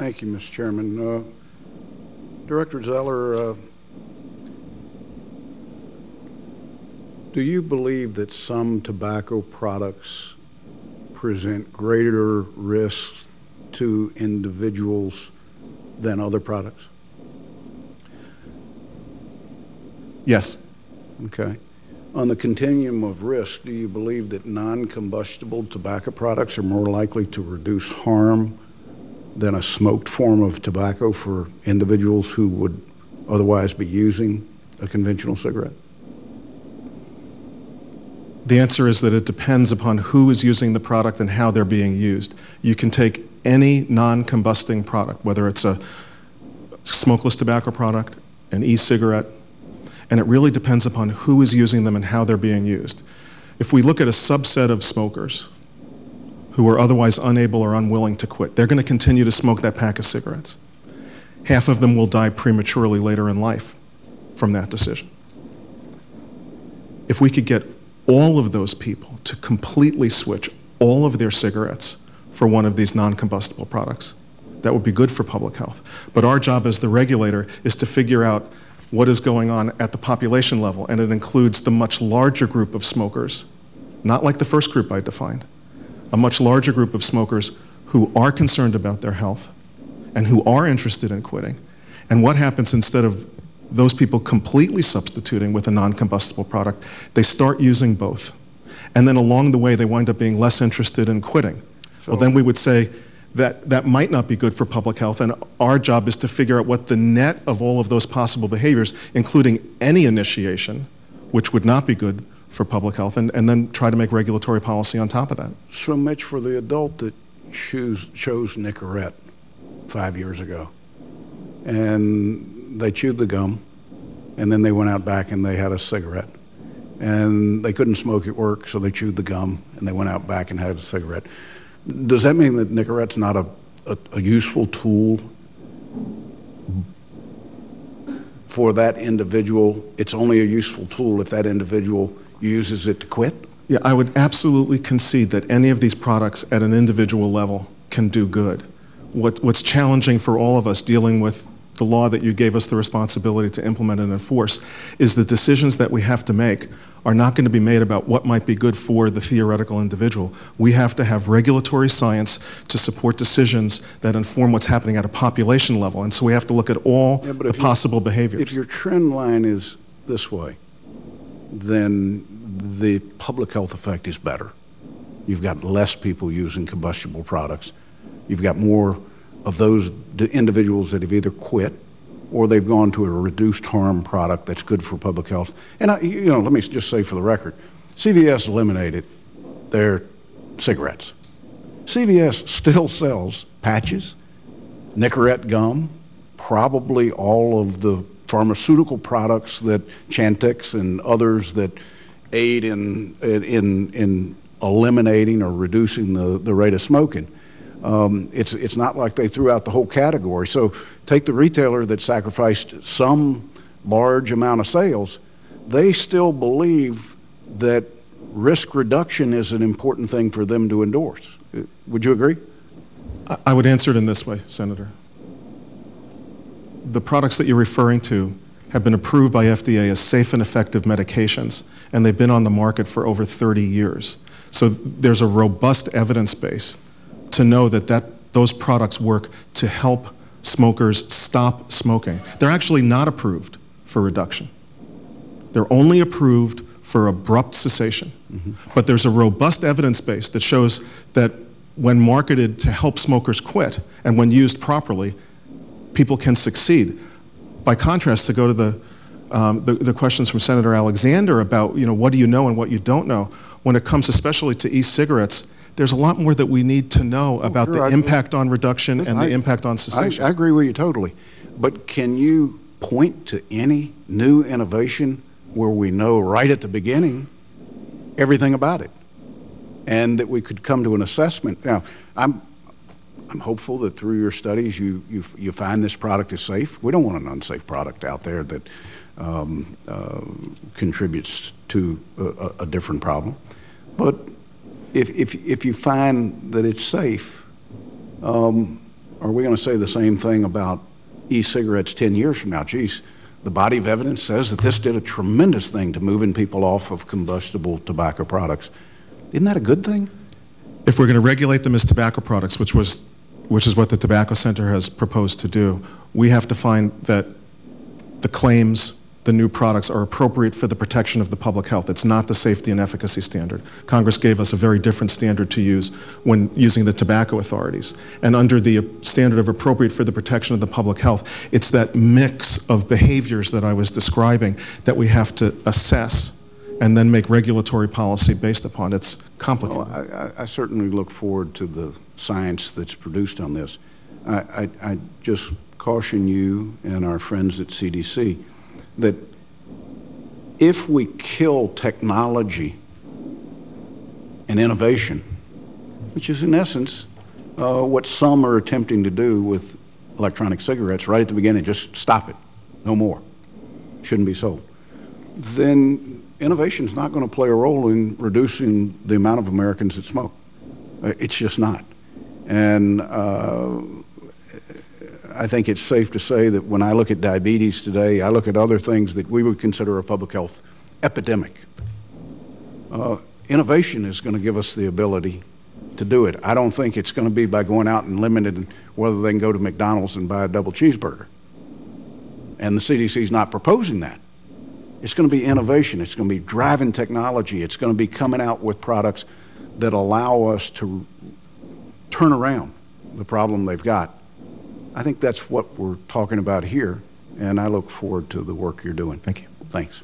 Thank you, Mr. Chairman. Director Zeller, do you believe that some tobacco products present greater risks to individuals than other products? Yes. Okay. On the continuum of risk, do you believe that non-combustible tobacco products are more likely to reduce harm than a smoked form of tobacco for individuals who would otherwise be using a conventional cigarette? The answer is that it depends upon who is using the product and how they're being used. You can take any non-combusting product, whether it's a smokeless tobacco product, an e-cigarette, and it really depends upon who is using them and how they're being used. If we look at a subset of smokers who are otherwise unable or unwilling to quit, they're going to continue to smoke that pack of cigarettes. Half of them will die prematurely later in life from that decision. If we could get all of those people to completely switch all of their cigarettes for one of these non-combustible products, that would be good for public health. But our job as the regulator is to figure out what is going on at the population level, and it includes the much larger group of smokers, not like the first group I defined, a much larger group of smokers who are concerned about their health and who are interested in quitting, and what happens instead of those people completely substituting with a non-combustible product. They start using both, and then along the way they wind up being less interested in quitting. Well, then we would say that might not be good for public health, and our job is to figure out what the net of all of those possible behaviors, including any initiation, which would not be good for public health, and then try to make regulatory policy on top of that. So, Mitch, for the adult that chose Nicorette 5 years ago, and they chewed the gum, and then they went out back and they had a cigarette, and they couldn't smoke at work, so they chewed the gum, and they went out back and had a cigarette. Does that mean that Nicorette's not a useful tool for that individual? It's only a useful tool if that individual uses it to quit? Yeah, I would absolutely concede that any of these products at an individual level can do good. What's challenging for all of us dealing with the law that you gave us the responsibility to implement and enforce is the decisions that we have to make are not going to be made about what might be good for the theoretical individual. We have to have regulatory science to support decisions that inform what's happening at a population level, and so we have to look at all the possible behaviors. If your trend line is this way, then the public health effect is better. You've got less people using combustible products. You've got more of those individuals that have either quit or they've gone to a reduced harm product that's good for public health. And let me just say for the record, CVS eliminated their cigarettes. CVS still sells patches, Nicorette gum, probably all of the pharmaceutical products that Chantix and others that aid in eliminating or reducing the rate of smoking. It's not like they threw out the whole category. So take the retailer that sacrificed some large amount of sales. They still believe that risk reduction is an important thing for them to endorse. Would you agree? I would answer it in this way, Senator. The products that you're referring to have been approved by FDA as safe and effective medications, and they've been on the market for over 30 years. So there's a robust evidence base to know that those products work to help smokers stop smoking. They're actually not approved for reduction. They're only approved for abrupt cessation. Mm-hmm. But there's a robust evidence base that shows that when marketed to help smokers quit and when used properly, people can succeed. By contrast, to go to the questions from Senator Alexander about what do you know and what you don't know, when it comes especially to e-cigarettes, there's a lot more that we need to know about the impact on reduction and the impact on cessation. I agree with you totally. But can you point to any new innovation where we know right at the beginning everything about it and that we could come to an assessment? Now, I'm hopeful that through your studies you find this product is safe. We don't want an unsafe product out there that contributes to a different problem. But if you find that it's safe, are we going to say the same thing about e-cigarettes 10 years from now? Geez, the body of evidence says that this did a tremendous thing to moving people off of combustible tobacco products. Isn't that a good thing? If we're going to regulate them as tobacco products, which is what the Tobacco Center has proposed to do, we have to find that the claims, the new products, are appropriate for the protection of the public health. It's not the safety and efficacy standard. Congress gave us a very different standard to use when using the tobacco authorities. And under the standard of appropriate for the protection of the public health, it's that mix of behaviors that I was describing that we have to assess and then make regulatory policy based upon. It's complicated. Well, I certainly look forward to the science that's produced on this. I just caution you and our friends at CDC that if we kill technology and innovation, which is in essence what some are attempting to do with electronic cigarettes right at the beginning, just stop it, no more, shouldn't be sold, then innovation is not going to play a role in reducing the amount of Americans that smoke. It's just not. And I think it's safe to say that when I look at diabetes today, I look at other things that we would consider a public health epidemic. Innovation is going to give us the ability to do it. I don't think it's going to be by going out and limiting whether they can go to McDonald's and buy a double cheeseburger. And the CDC is not proposing that. It's going to be innovation. It's going to be driving technology. It's going to be coming out with products that allow us to turn around the problem they've got. I think that's what we're talking about here, and I look forward to the work you're doing. Thank you. Thanks.